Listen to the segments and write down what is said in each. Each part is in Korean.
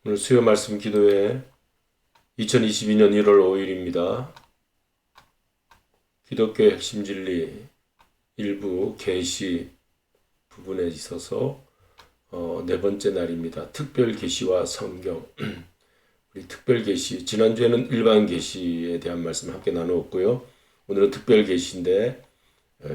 오늘 수요 말씀 기도회 2022년 1월 5일입니다. 기독교의 핵심 진리 일부 계시 부분에 있어서 네 번째 날입니다. 특별 계시와 성경. 우리 특별 계시, 지난주에는 일반 계시에 대한 말씀 함께 나누었고요. 오늘은 특별 계시인데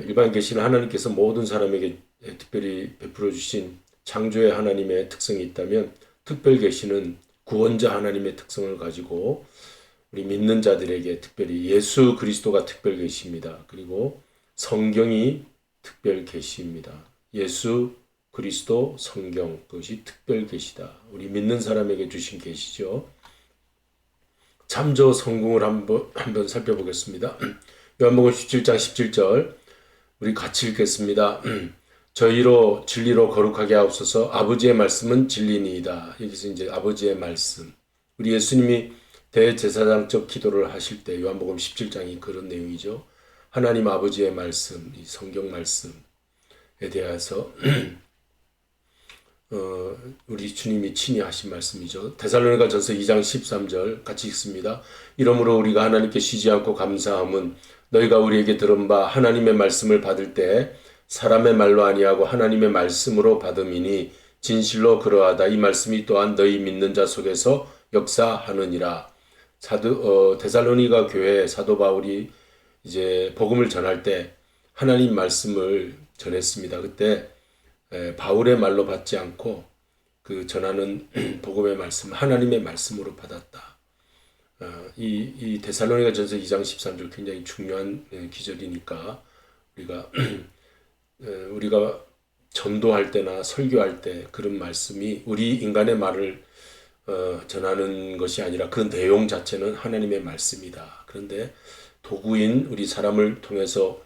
일반 계시는 하나님께서 모든 사람에게 특별히 베풀어 주신 창조의 하나님의 특성이 있다면, 특별 계시는 구원자 하나님의 특성을 가지고 우리 믿는 자들에게 특별히 예수 그리스도가 특별 계시입니다. 그리고 성경이 특별 계시입니다. 예수 그리스도 성경, 그것이 특별 계시다. 우리 믿는 사람에게 주신 계시죠. 참조 성공을 한번 살펴보겠습니다. 요한복음 17장 17절 우리 같이 읽겠습니다. 저희로 진리로 거룩하게 하옵소서. 아버지의 말씀은 진리니이다. 여기서 이제 아버지의 말씀. 우리 예수님이 대제사장적 기도를 하실 때 요한복음 17장이 그런 내용이죠. 하나님 아버지의 말씀, 이 성경 말씀에 대해서 우리 주님이 친히 하신 말씀이죠. 데살로니가전서 2장 13절 같이 읽습니다. 이러므로 우리가 하나님께 쉬지 않고 감사함은 너희가 우리에게 들은 바 하나님의 말씀을 받을 때 사람의 말로 아니하고 하나님의 말씀으로 받음이니 진실로 그러하다. 이 말씀이 또한 너희 믿는 자 속에서 역사하느니라. 데살로니가 교회 사도 바울이 이제 복음을 전할 때 하나님 말씀을 전했습니다. 그때 바울의 말로 받지 않고 그 전하는 복음의 말씀, 하나님의 말씀으로 받았다. 이 데살로니가전서 2장 13절 굉장히 중요한 기절이니까 우리가 전도할 때나 설교할 때 그런 말씀이 우리 인간의 말을 전하는 것이 아니라 그 내용 자체는 하나님의 말씀이다. 그런데 도구인 우리 사람을 통해서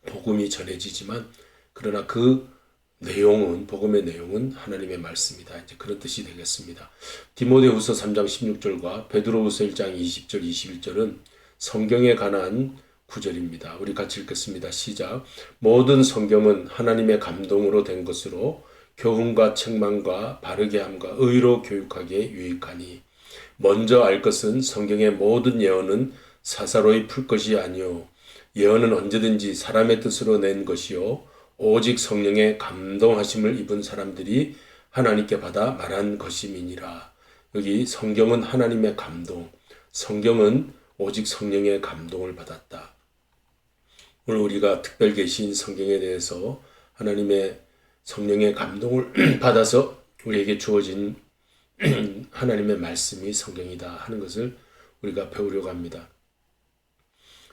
복음이 전해지지만, 그러나 그 내용은, 복음의 내용은 하나님의 말씀이다. 이제 그런 뜻이 되겠습니다. 디모데후서 3장 16절과 베드로후서 1장 20절 21절은 성경에 관한 구절입니다. 우리 같이 읽겠습니다. 시작. 모든 성경은 하나님의 감동으로 된 것으로 교훈과 책망과 바르게 함과 의로 교육하기에 유익하니, 먼저 알 것은 성경의 모든 예언은 사사로이 풀 것이 아니요 예언은 언제든지 사람의 뜻으로 낸 것이요 오직 성령의 감동하심을 입은 사람들이 하나님께 받아 말한 것임이니라. 여기 성경은 하나님의 감동, 성경은 오직 성령의 감동을 받았다. 오늘 우리가 특별 계시인 성경에 대해서 하나님의 성령의 감동을 받아서 우리에게 주어진 하나님의 말씀이 성경이다 하는 것을 우리가 배우려고 합니다.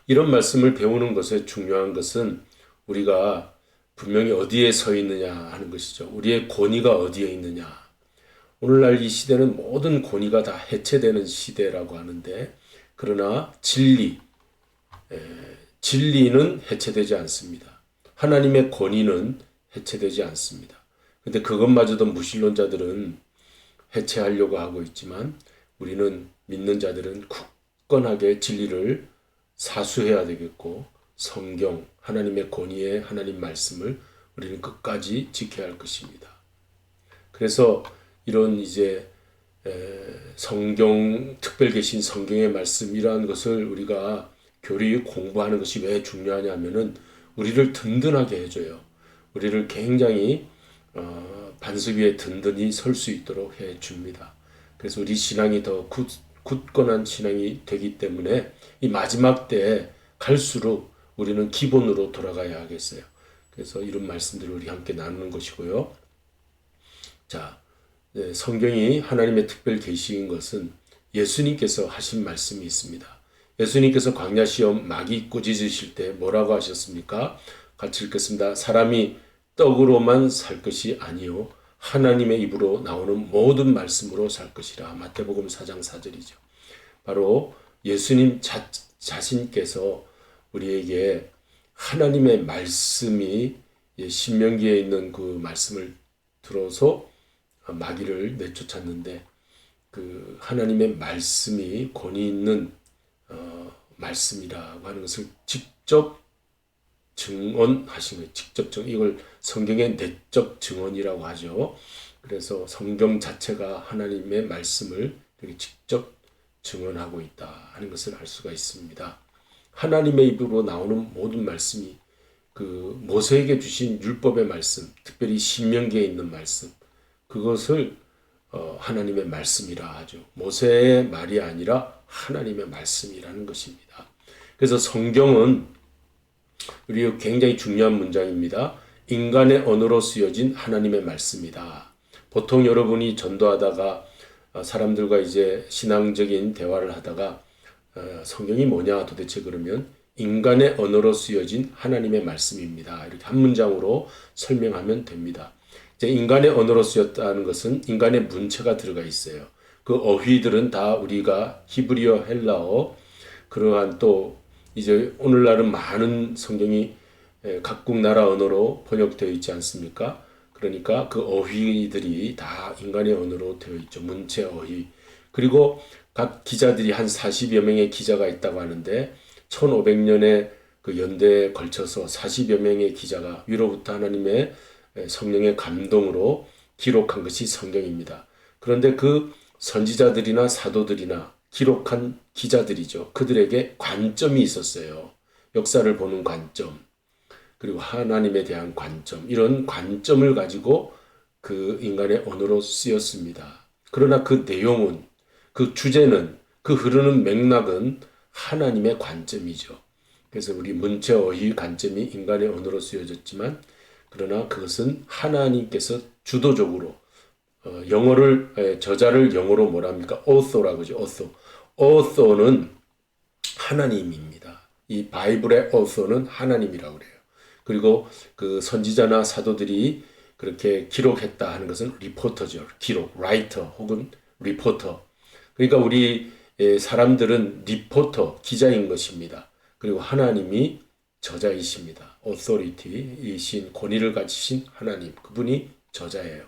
이런 말씀을 배우는 것에 중요한 것은 우리가 분명히 어디에 서 있느냐 하는 것이죠. 우리의 권위가 어디에 있느냐. 오늘날 이 시대는 모든 권위가 다 해체되는 시대라고 하는데, 그러나 진리는 해체되지 않습니다. 하나님의 권위는 해체되지 않습니다. 근데 그것마저도 무신론자들은 해체하려고 하고 있지만, 우리는 믿는 자들은 굳건하게 진리를 사수해야 되겠고, 성경, 하나님의 권위의 하나님 말씀을 우리는 끝까지 지켜야 할 것입니다. 그래서 이런 이제 성경, 특별 계신 성경의 말씀, 이러한 것을 우리가 교리 공부하는 것이 왜 중요하냐면은 우리를 든든하게 해줘요. 우리를 굉장히 반석 위에 든든히 설 수 있도록 해줍니다. 그래서 우리 신앙이 더 굳건한 신앙이 되기 때문에 이 마지막 때에 갈수록 우리는 기본으로 돌아가야 하겠어요. 그래서 이런 말씀들을 우리 함께 나누는 것이고요. 자, 성경이 하나님의 특별 계시인 것은 예수님께서 하신 말씀이 있습니다. 예수님께서 광야 시험 마귀 꾸짖으실 때 뭐라고 하셨습니까? 같이 읽겠습니다. 사람이 떡으로만 살 것이 아니요 하나님의 입으로 나오는 모든 말씀으로 살 것이라. 마태복음 4장 4절이죠. 바로 예수님 자신께서 우리에게 하나님의 말씀이 신명기에 있는 그 말씀을 들어서 마귀를 내쫓았는데, 그 하나님의 말씀이 권위 있는 말씀이라고 하는 것을 직접 증언하신 거예요. 이걸 성경의 내적 증언이라고 하죠. 그래서 성경 자체가 하나님의 말씀을 이렇게 직접 증언하고 있다 하는 것을 알 수가 있습니다. 하나님의 입으로 나오는 모든 말씀이 그 모세에게 주신 율법의 말씀, 특별히 신명기에 있는 말씀, 그것을 하나님의 말씀이라 하죠. 모세의 말이 아니라 하나님의 말씀이라는 것입니다. 그래서 성경은 우리 굉장히 중요한 문장입니다. 인간의 언어로 쓰여진 하나님의 말씀이다. 보통 여러분이 전도하다가 사람들과 이제 신앙적인 대화를 하다가 성경이 뭐냐 도대체 그러면 인간의 언어로 쓰여진 하나님의 말씀입니다. 이렇게 한 문장으로 설명하면 됩니다. 이제 인간의 언어로 쓰였다는 것은 인간의 문체가 들어가 있어요. 그 어휘들은 다 우리가 히브리어, 헬라어, 그러한 또 이제 오늘날은 많은 성경이 각국 나라 언어로 번역되어 있지 않습니까? 그러니까 그 어휘들이 다 인간의 언어로 되어 있죠. 문체 어휘. 그리고 각 기자들이 한 40여 명의 기자가 있다고 하는데 1500년의 그 연대에 걸쳐서 40여 명의 기자가 위로부터 하나님의 성령의 감동으로 기록한 것이 성경입니다. 그런데 그 선지자들이나 사도들이나 기록한 기자들이죠. 그들에게 관점이 있었어요. 역사를 보는 관점. 그리고 하나님에 대한 관점, 이런 관점을 가지고 그 인간의 언어로 쓰였습니다. 그러나 그 내용은, 그 주제는, 그 흐르는 맥락은 하나님의 관점이죠. 그래서 우리 문체 어휘 관점이 인간의 언어로 쓰여졌지만, 그러나 그것은 하나님께서 주도적으로 영어를 저자를 영어로 뭐라 합니까? author라고 하죠. author는 하나님입니다. 이 바이블의 author는 하나님이라고 그래요. 그리고 그 선지자나 사도들이 그렇게 기록했다 하는 것은 리포터죠. 기록, 라이터 혹은 리포터. 그러니까 우리 사람들은 리포터, 기자인 것입니다. 그리고 하나님이 저자이십니다. authority이신 권위를 가지신 하나님, 그분이 저자예요.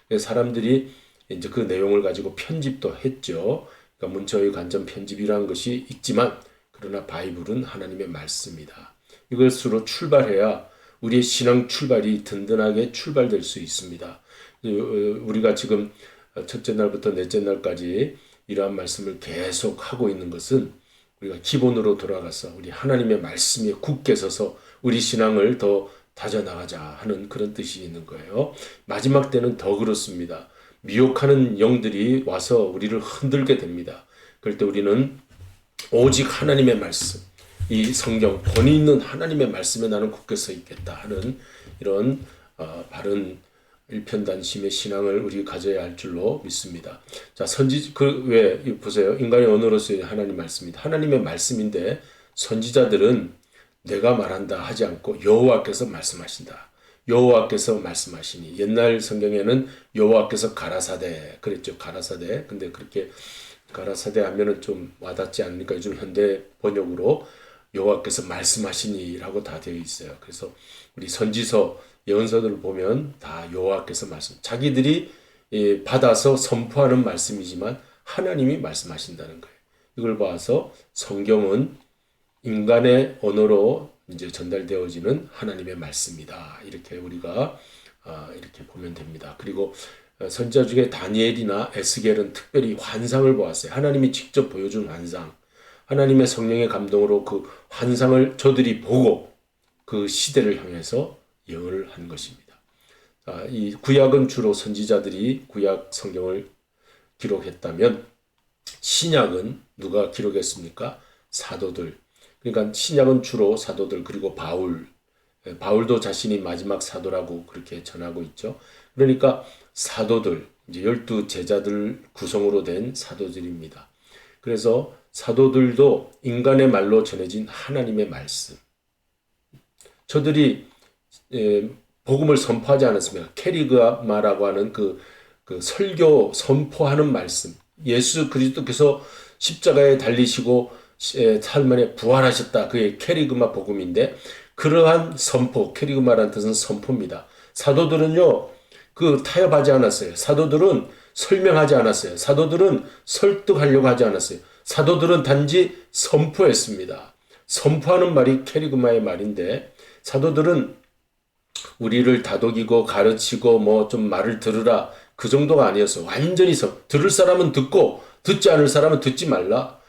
그래서 사람들이 이제 그 내용을 가지고 편집도 했죠. 그러니까 문체의 관점 편집이라는 것이 있지만, 그러나 바이블은 하나님의 말씀이다. 이것으로 출발해야 우리의 신앙 출발이 든든하게 출발될 수 있습니다. 우리가 지금 첫째 날부터 넷째 날까지 이러한 말씀을 계속 하고 있는 것은 우리가 기본으로 돌아가서 우리 하나님의 말씀에 굳게 서서 우리 신앙을 더 다져나가자 하는 그런 뜻이 있는 거예요. 마지막 때는 더 그렇습니다. 미혹하는 영들이 와서 우리를 흔들게 됩니다. 그럴 때 우리는 오직 하나님의 말씀, 이 성경, 권위 있는 하나님의 말씀에 나는 굳게 서 있겠다 하는 이런 바른 일편단심의 신앙을 우리 가져야 할 줄로 믿습니다. 자, 왜 보세요. 인간의 언어로서의 하나님 말씀입니다. 하나님의 말씀인데 선지자들은 내가 말한다 하지 않고 여호와께서 말씀하신다. 여호와께서 말씀하시니. 옛날 성경에는 여호와께서 가라사대 그랬죠. 가라사대. 근데 그렇게 가라사대 하면은 좀 와닿지 않으니까 요즘 현대 번역으로 여호와께서 말씀하시니라고 다 되어 있어요. 그래서 우리 선지서, 예언서들을 보면 다 여호와께서 말씀. 자기들이 받아서 선포하는 말씀이지만 하나님이 말씀하신다는 거예요. 이걸 봐서 성경은 인간의 언어로 이제 전달되어지는 하나님의 말씀이다. 이렇게 우리가 이렇게 보면 됩니다. 그리고 선지자 중에 다니엘이나 에스겔은 특별히 환상을 보았어요. 하나님이 직접 보여준 환상. 하나님의 성령의 감동으로 그 환상을 저들이 보고 그 시대를 향해서 예언을 한 것입니다. 이 구약은 주로 선지자들이 구약 성경을 기록했다면 신약은 누가 기록했습니까? 사도들. 그러니까 신약은 주로 사도들, 그리고 바울도 자신이 마지막 사도라고 그렇게 전하고 있죠. 그러니까 사도들, 이제 12 제자들 구성으로 된 사도들입니다. 그래서 사도들도 인간의 말로 전해진 하나님의 말씀. 저들이 복음을 선포하지 않았습니까? 케리그마라고 하는 그 설교 선포하는 말씀. 예수 그리스도께서 십자가에 달리시고 사흘 만에 부활하셨다. 그게 케리그마 복음인데, 그러한 선포, 케리그마라는 뜻은 선포입니다. 사도들은요, 타협하지 않았어요. 사도들은 설명하지 않았어요. 사도들은 설득하려고 하지 않았어요. 사도들은 단지 선포했습니다. 선포하는 말이 케리그마의 말인데, 사도들은 우리를 다독이고 가르치고 뭐 좀 말을 들으라, 그 정도가 아니었어. 완전히 들을 사람은 듣고 듣지 않을 사람은 듣지 말라.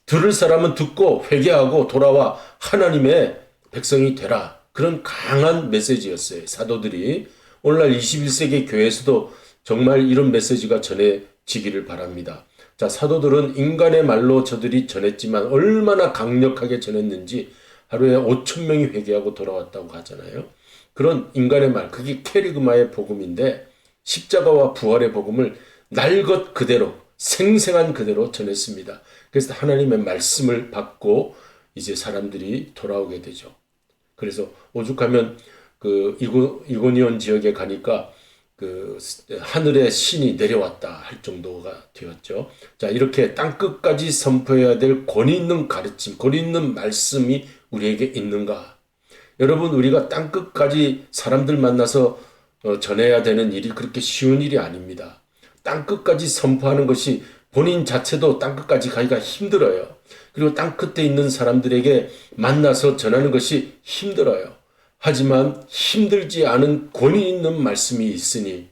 들을 사람은 듣고 회개하고 돌아와 하나님의 백성이 되라. 그런 강한 메시지였어요. 사도들이. 오늘날 21세기 교회에서도 정말 이런 메시지가 전해지기를 바랍니다. 자, 사도들은 인간의 말로 저들이 전했지만 얼마나 강력하게 전했는지 하루에 5천 명이 회개하고 돌아왔다고 하잖아요. 그런 인간의 말, 그게 케리그마의 복음인데 십자가와 부활의 복음을 날 것 그대로 생생한 그대로 전했습니다. 그래서 하나님의 말씀을 받고 이제 사람들이 돌아오게 되죠. 그래서 오죽하면 그 이고니온 지역에 가니까 그 하늘의 신이 내려왔다 할 정도가 되었죠. 자, 이렇게 땅 끝까지 선포해야 될 권위 있는 가르침, 권위 있는 말씀이 우리에게 있는가? 여러분, 우리가 땅 끝까지 사람들 만나서 전해야 되는 일이 그렇게 쉬운 일이 아닙니다. 땅 끝까지 선포하는 것이 본인 자체도 땅 끝까지 가기가 힘들어요. 그리고 땅 끝에 있는 사람들에게 만나서 전하는 것이 힘들어요. 하지만 힘들지 않은 권위 있는 말씀이 있으니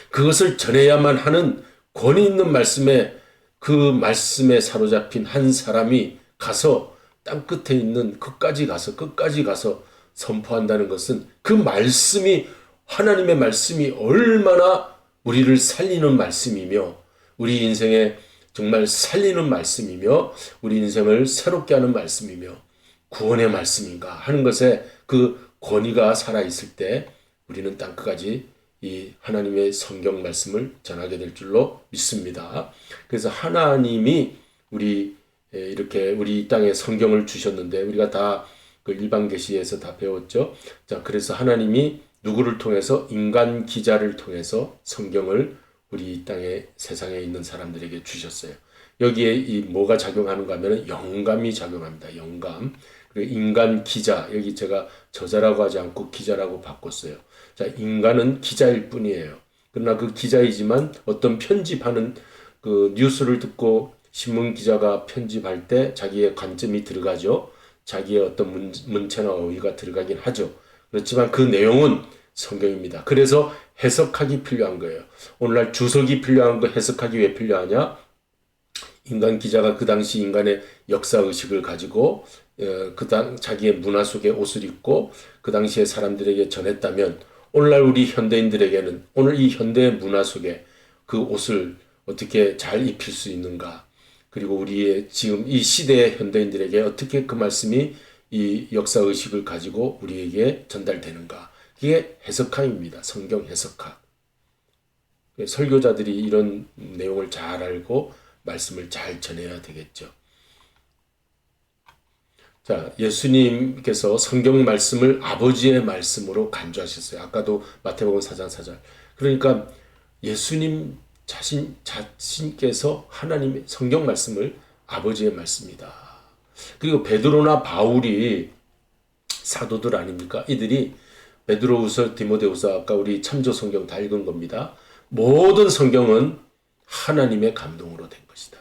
그것을 전해야만 하는 권위 있는 말씀에 그 말씀에 사로잡힌 한 사람이 가서 땅 끝에 있는 끝까지 가서 선포한다는 것은 그 말씀이 하나님의 말씀이 얼마나 우리를 살리는 말씀이며 우리 인생에 정말 살리는 말씀이며 우리 인생을 새롭게 하는 말씀이며 구원의 말씀인가 하는 것에 그 권위가 살아있을 때 우리는 땅끝까지 이 하나님의 성경 말씀을 전하게 될 줄로 믿습니다. 그래서 하나님이 이렇게 우리 땅에 성경을 주셨는데 우리가 다 그 일반 계시에서 다 배웠죠. 자, 그래서 하나님이 누구를 통해서 인간 기자를 통해서 성경을 우리 땅에 세상에 있는 사람들에게 주셨어요. 여기에 이 뭐가 작용하는가 하면 영감이 작용합니다. 영감. 그리고 인간 기자. 여기 제가 저자라고 하지 않고 기자라고 바꿨어요. 자, 인간은 기자일 뿐이에요. 그러나 그 기자이지만 어떤 편집하는 그 뉴스를 듣고 신문 기자가 편집할 때 자기의 관점이 들어가죠. 자기의 어떤 문체나 어휘가 들어가긴 하죠. 그렇지만 그 내용은 성경입니다. 그래서 해석하기 필요한 거예요. 오늘날 주석이 필요한 거 해석하기 왜 필요하냐? 인간 기자가 그 당시 인간의 역사의식을 가지고 자기의 문화 속의 옷을 입고 그 당시의 사람들에게 전했다면 오늘날 우리 현대인들에게는 오늘 이 현대의 문화 속에 그 옷을 어떻게 잘 입힐 수 있는가? 그리고 우리의 지금 이 시대의 현대인들에게 어떻게 그 말씀이 이 역사의식을 가지고 우리에게 전달되는가? 이게 해석학입니다. 성경 해석학. 설교자들이 이런 내용을 잘 알고 말씀을 잘 전해야 되겠죠. 자, 예수님께서 성경 말씀을 아버지의 말씀으로 간주하셨어요. 아까도 마태복음 4장 4절. 그러니까 예수님 자신께서 하나님의 성경 말씀을 아버지의 말씀이다. 그리고 베드로나 바울이 사도들 아닙니까? 이들이 베드로후서, 디모데후서 아까 우리 참조 성경 다 읽은 겁니다. 모든 성경은 하나님의 감동으로 된 것이다.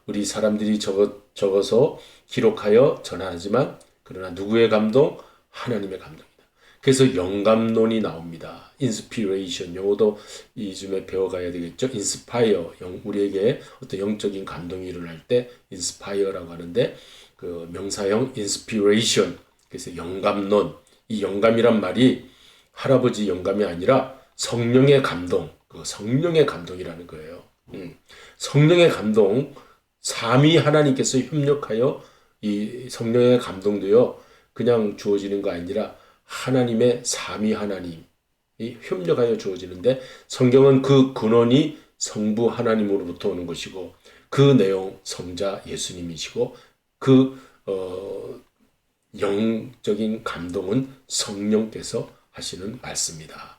우리 사람들이 적어서 기록하여 전하지만 그러나 누구의 감동? 하나님의 감동이다. 그래서 영감론이 나옵니다. 인스피레이션 영어도 이쯤에 배워가야 되겠죠. 인스파이어 우리에게 어떤 영적인 감동이 일어날 때 인스파이어라고 하는데 그 명사형 인스피레이션 그래서 영감론 이 영감이란 말이 할아버지 영감이 아니라 성령의 감동 그 성령의 감동이라는 거예요. 성령의 감동 삼위 하나님께서 협력하여 이 성령의 감동도요 그냥 주어지는 거 아니라 하나님의 삼위 하나님이 협력하여 주어지는데 성경은 그 근원이 성부 하나님으로부터 오는 것이고 그 내용 성자 예수님이시고 그 영적인 감동은 성령께서 하시는 말씀이다.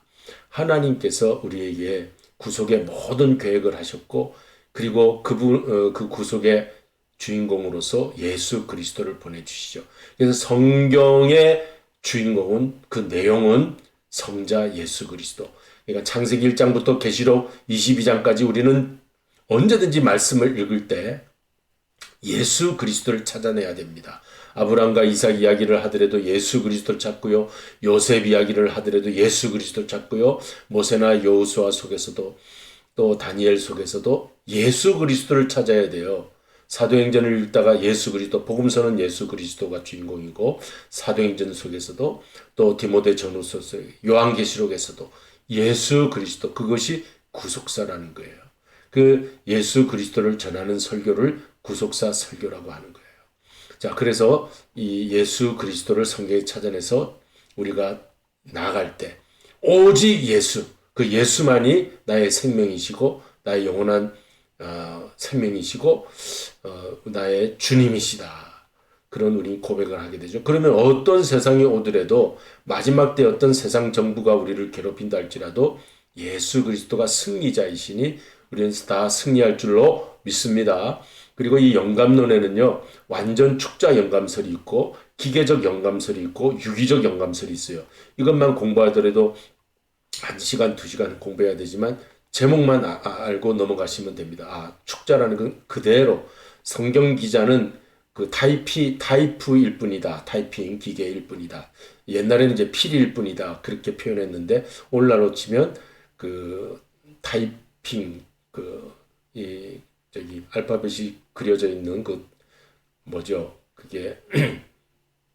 하나님께서 우리에게 구속의 모든 계획을 하셨고 그리고 그 구속의 주인공으로서 예수 그리스도를 보내주시죠. 그래서 성경의 주인공은 그 내용은 성자 예수 그리스도. 그러니까 창세기 1장부터 계시록 22장까지 우리는 언제든지 말씀을 읽을 때 예수 그리스도를 찾아내야 됩니다. 아브라함과 이삭 이야기를 하더라도 예수 그리스도를 찾고요. 요셉 이야기를 하더라도 예수 그리스도를 찾고요. 모세나 여호수아 속에서도 또 다니엘 속에서도 예수 그리스도를 찾아야 돼요. 사도행전을 읽다가 예수 그리스도, 복음서는 예수 그리스도가 주인공이고 사도행전 속에서도 또 디모데 전후서 속, 요한계시록에서도 예수 그리스도, 그것이 구속사라는 거예요. 그 예수 그리스도를 전하는 설교를 구속사 설교라고 하는 거예요. 자, 그래서 이 예수 그리스도를 성경에 찾아내서 우리가 나아갈 때 오직 예수, 그 예수만이 나의 생명이시고 나의 영원한 생명이시고 나의 주님이시다. 그런 우리 고백을 하게 되죠. 그러면 어떤 세상이 오더라도 마지막 때 어떤 세상 정부가 우리를 괴롭힌다 할지라도 예수 그리스도가 승리자이시니 우리는 다 승리할 줄로 믿습니다. 그리고 이 영감론에는요, 완전 축자 영감설이 있고 기계적 영감설이 있고 유기적 영감설이 있어요. 이것만 공부하더라도 1시간, 2시간 공부해야 되지만 제목만 알고 넘어가시면 됩니다. 축자라는 건 그대로 성경 기자는 그 타이프일 뿐이다. 타이핑 기계일 뿐이다. 옛날에는 이제 필일 뿐이다. 그렇게 표현했는데 오늘날로 치면 그 타이핑 저기 알파벳이 그려져 있는 그 뭐죠? 그게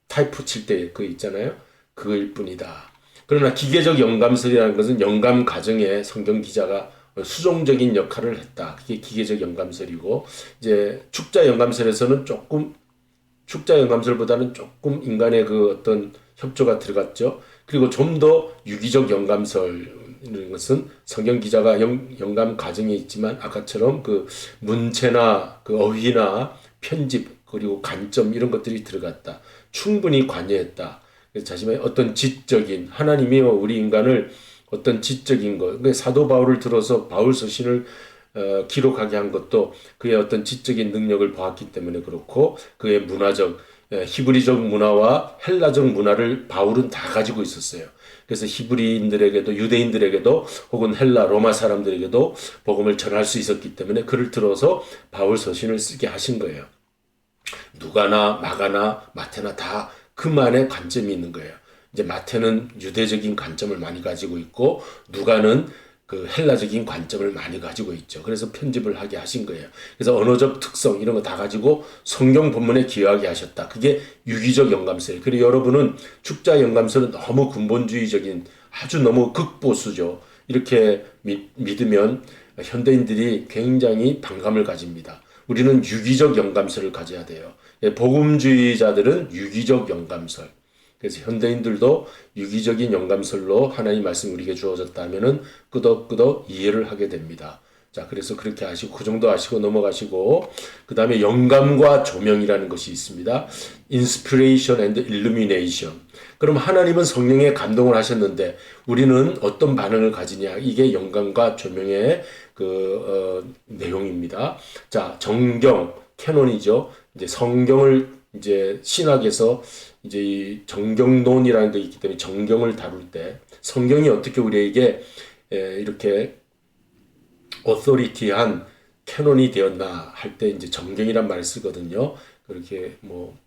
타이프 칠 때 그 있잖아요. 그거일 뿐이다. 그러나 기계적 영감설이라는 것은 영감 과정에 성경 기자가 수종적인 역할을 했다. 그게 기계적 영감설이고 이제 축자 영감설에서는 축자 영감설보다는 조금 인간의 그 어떤 협조가 들어갔죠. 그리고 좀 더 유기적 영감설 이런 것은 성경 기자가 영감 과정이 있지만 아까처럼 그 문체나 그 어휘나 편집 그리고 관점 이런 것들이 들어갔다. 충분히 관여했다. 자신의 어떤 지적인 하나님이 우리 인간을 어떤 지적인 것, 사도 바울을 들어서 바울 서신을 기록하게 한 것도 그의 어떤 지적인 능력을 보았기 때문에 그렇고 그의 문화적 히브리적 문화와 헬라적 문화를 바울은 다 가지고 있었어요. 그래서 히브리인들에게도 유대인들에게도 혹은 헬라 로마 사람들에게도 복음을 전할 수 있었기 때문에 그를 들어서 바울 서신을 쓰게 하신 거예요. 누가나 마가나 마태나 다 그만의 관점이 있는 거예요. 이제 마태는 유대적인 관점을 많이 가지고 있고 누가는 그 헬라적인 관점을 많이 가지고 있죠. 그래서 편집을 하게 하신 거예요. 그래서 언어적 특성 이런 거 다 가지고 성경 본문에 기여하게 하셨다. 그게 유기적 영감설. 그리고 여러분은 축자 영감설은 너무 근본주의적인 아주 너무 극보수죠. 이렇게 믿으면 현대인들이 굉장히 반감을 가집니다. 우리는 유기적 영감설을 가져야 돼요. 복음주의자들은 유기적 영감설. 그래서 현대인들도 유기적인 영감설로 하나님 말씀이 우리에게 주어졌다면은 끄덕끄덕 이해를 하게 됩니다. 자, 그래서 그렇게 하시고 그 정도 하시고 넘어가시고 그 다음에 영감과 조명이라는 것이 있습니다. Inspiration and Illumination. 그럼 하나님은 성령에 감동을 하셨는데 우리는 어떤 반응을 가지냐? 이게 영감과 조명의 내용입니다. 자, 정경, 캐논이죠. 이제 성경을 이제 신학에서 이제 이 정경론이라는 게 있기 때문에 정경을 다룰 때 성경이 어떻게 우리에게 이렇게 오토리티한 캐논이 되었나 할 때 이제 정경이란 말을 쓰거든요. 그렇게 뭐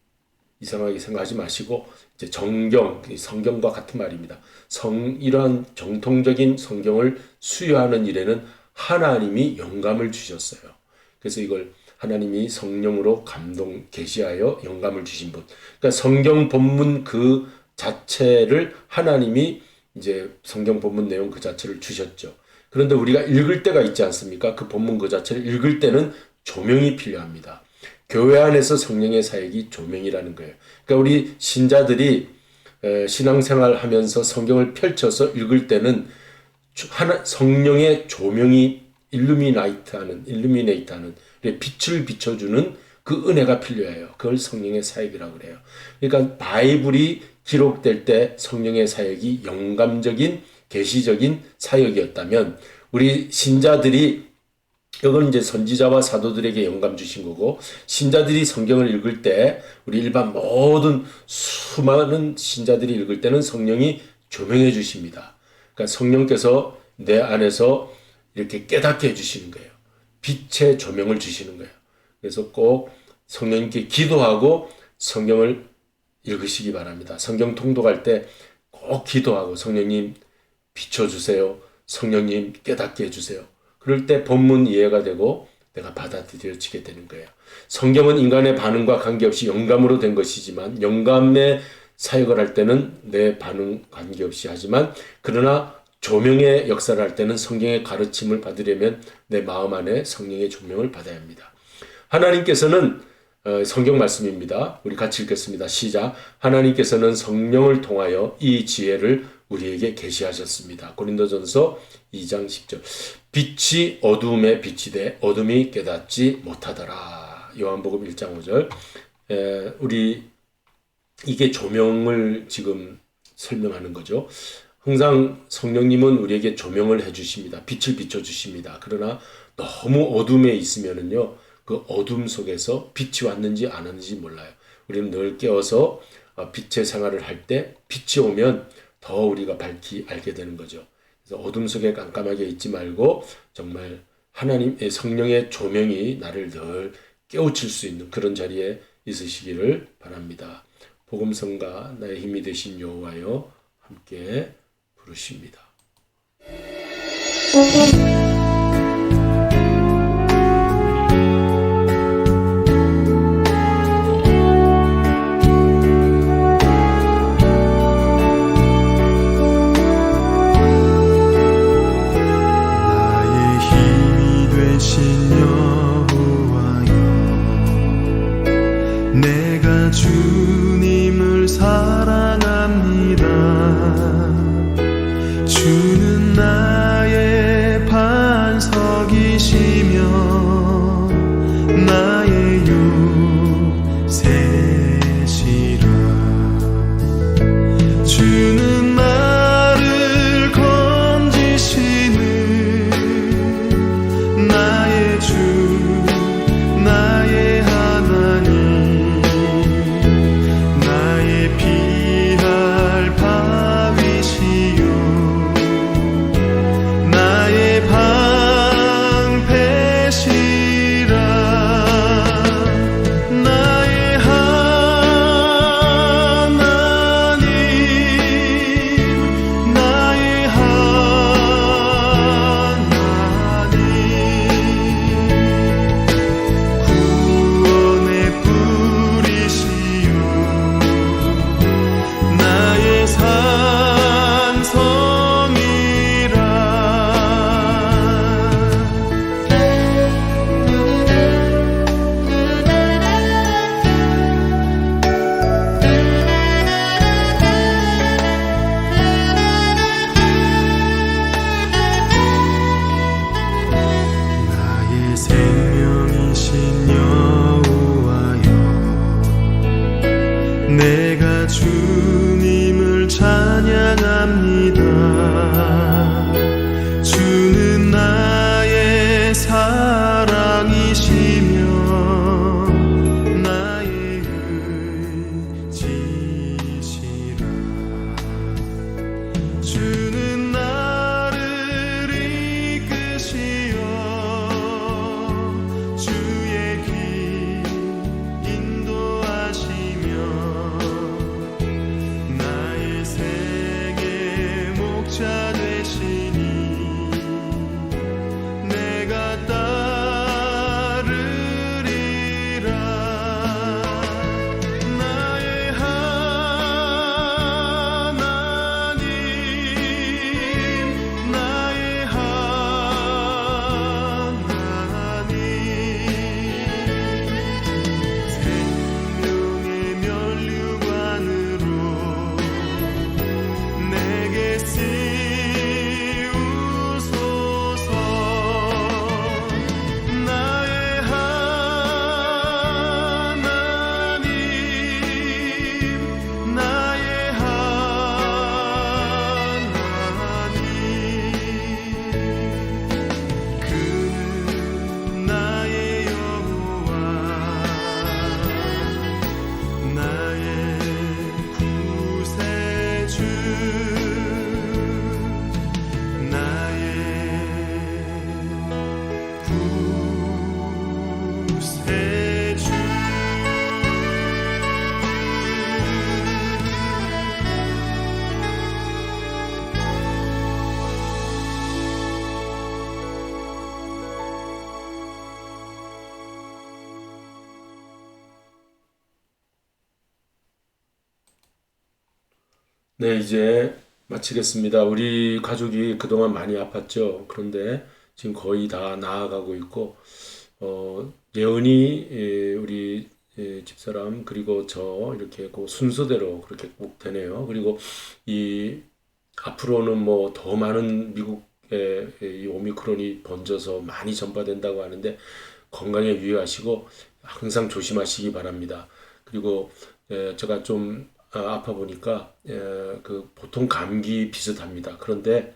이상하게 생각하지 마시고 이제 정경, 성경과 같은 말입니다. 이러한 정통적인 성경을 수여하는 일에는 하나님이 영감을 주셨어요. 그래서 이걸 하나님이 성령으로 감동 계시하여 영감을 주신 분. 그러니까 성경 본문 그 자체를 하나님이 이제 성경 본문 내용 그 자체를 주셨죠. 그런데 우리가 읽을 때가 있지 않습니까? 그 본문 그 자체를 읽을 때는 조명이 필요합니다. 교회 안에서 성령의 사역이 조명이라는 거예요. 그러니까 우리 신자들이 신앙생활 하면서 성경을 펼쳐서 읽을 때는 성령의 조명이 일루미네이트하는 빛을 비춰주는 그 은혜가 필요해요. 그걸 성령의 사역이라고 그래요. 그러니까 바이블이 기록될 때 성령의 사역이 영감적인 계시적인 사역이었다면 우리 신자들이 이건 이제 선지자와 사도들에게 영감 주신 거고 신자들이 성경을 읽을 때 우리 일반 모든 수많은 신자들이 읽을 때는 성령이 조명해 주십니다. 그러니까 성령께서 내 안에서 이렇게 깨닫게 해주시는 거예요. 빛의 조명을 주시는 거예요. 그래서 꼭 성령님께 기도하고 성경을 읽으시기 바랍니다. 성경 통독할 때 꼭 기도하고 성령님 비춰주세요. 성령님 깨닫게 해주세요. 그럴 때 본문 이해가 되고 내가 받아들여지게 되는 거예요. 성경은 인간의 반응과 관계없이 영감으로 된 것이지만 영감의 사역을 할 때는 내 반응 관계없이 하지만 그러나 조명의 역사를 할 때는 성경의 가르침을 받으려면 내 마음 안에 성령의 조명을 받아야 합니다. 하나님께서는 성경 말씀입니다. 우리 같이 읽겠습니다. 시작. 하나님께서는 성령을 통하여 이 지혜를 우리에게 계시하셨습니다. 고린도전서 2장 10절. 빛이 어두움에 비치되 어둠이 깨닫지 못하더라. 요한복음 1장 5절. 우리 이게 조명을 지금 설명하는 거죠. 항상 성령님은 우리에게 조명을 해주십니다. 빛을 비춰주십니다. 그러나 너무 어둠에 있으면은요, 그 어둠 속에서 빛이 왔는지 안 왔는지 몰라요. 우리는 늘 깨어서 빛의 생활을 할 때 빛이 오면 더 우리가 밝히 알게 되는 거죠. 그래서 어둠 속에 깜깜하게 있지 말고 정말 하나님의 성령의 조명이 나를 늘 깨우칠 수 있는 그런 자리에 있으시기를 바랍니다. 복음성가 나의 힘이 되신 여호와여 함께 부르십니다. 주님을 사랑합니다. 주는 나의 반석이시며 나의 요새시라. 주는 나를 건지시는 나의 주 나의 하나님. 나의 방패시라. 네, 이제 마치겠습니다. 우리 가족이 그동안 많이 아팠죠. 그런데 지금 거의 다 나아가고 있고, 예은이, 우리 집사람, 그리고 저, 이렇게 그 순서대로 그렇게 꼭 되네요. 그리고 이, 앞으로는 뭐 더 많은 미국에 이 오미크론이 번져서 많이 전파된다고 하는데, 건강에 유의하시고, 항상 조심하시기 바랍니다. 그리고, 제가 좀 아파 보니까 그 보통 감기 비슷합니다. 그런데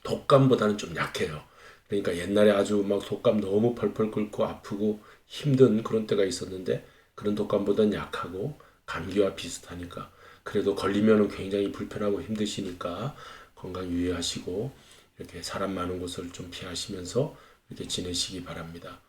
독감보다는 좀 약해요. 그러니까 옛날에 아주 막 독감 너무 펄펄 끓고 아프고 힘든 그런 때가 있었는데 그런 독감보다는 약하고 감기와 비슷하니까 그래도 걸리면은 굉장히 불편하고 힘드시니까 건강 유의하시고 이렇게 사람 많은 곳을 좀 피하시면서 이렇게 지내시기 바랍니다.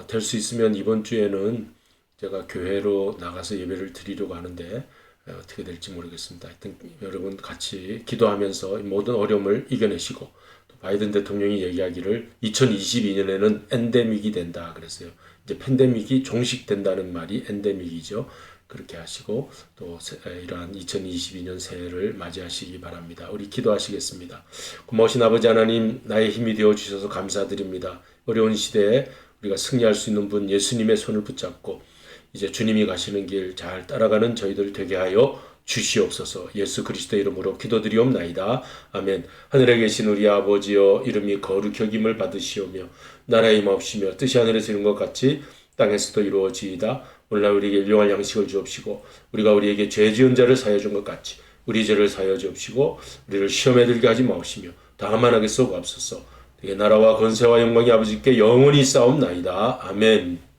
될 수 있으면 이번 주에는 제가 교회로 나가서 예배를 드리려고 하는데 어떻게 될지 모르겠습니다. 하여튼 여러분 같이 기도하면서 모든 어려움을 이겨내시고 또 바이든 대통령이 얘기하기를 2022년에는 엔데믹이 된다 그랬어요. 이제 팬데믹이 종식된다는 말이 엔데믹이죠. 그렇게 하시고 또 이러한 2022년 새해를 맞이하시기 바랍니다. 우리 기도하시겠습니다. 고마우신 아버지 하나님, 나의 힘이 되어 주셔서 감사드립니다. 어려운 시대에 우리가 승리할 수 있는 분 예수님의 손을 붙잡고 이제 주님이 가시는 길 잘 따라가는 저희들 되게 하여 주시옵소서. 예수 그리스도 이름으로 기도드리옵나이다. 아멘. 하늘에 계신 우리 아버지여, 이름이 거룩히 여김을 받으시오며 나라의 임하옵시며 뜻이 하늘에서 이룬 것 같이 땅에서도 이루어지이다. 오늘날 우리에게 일용할 양식을 주옵시고 우리가 우리에게 죄 지은 자를 사하여 준 것 같이 우리 죄를 사하여 주옵시고 우리를 시험에 들게 하지 마옵시며 다만 하게 쏘고 앞서서 나라와 권세와 영광이 아버지께 영원히 싸움나이다. 아멘.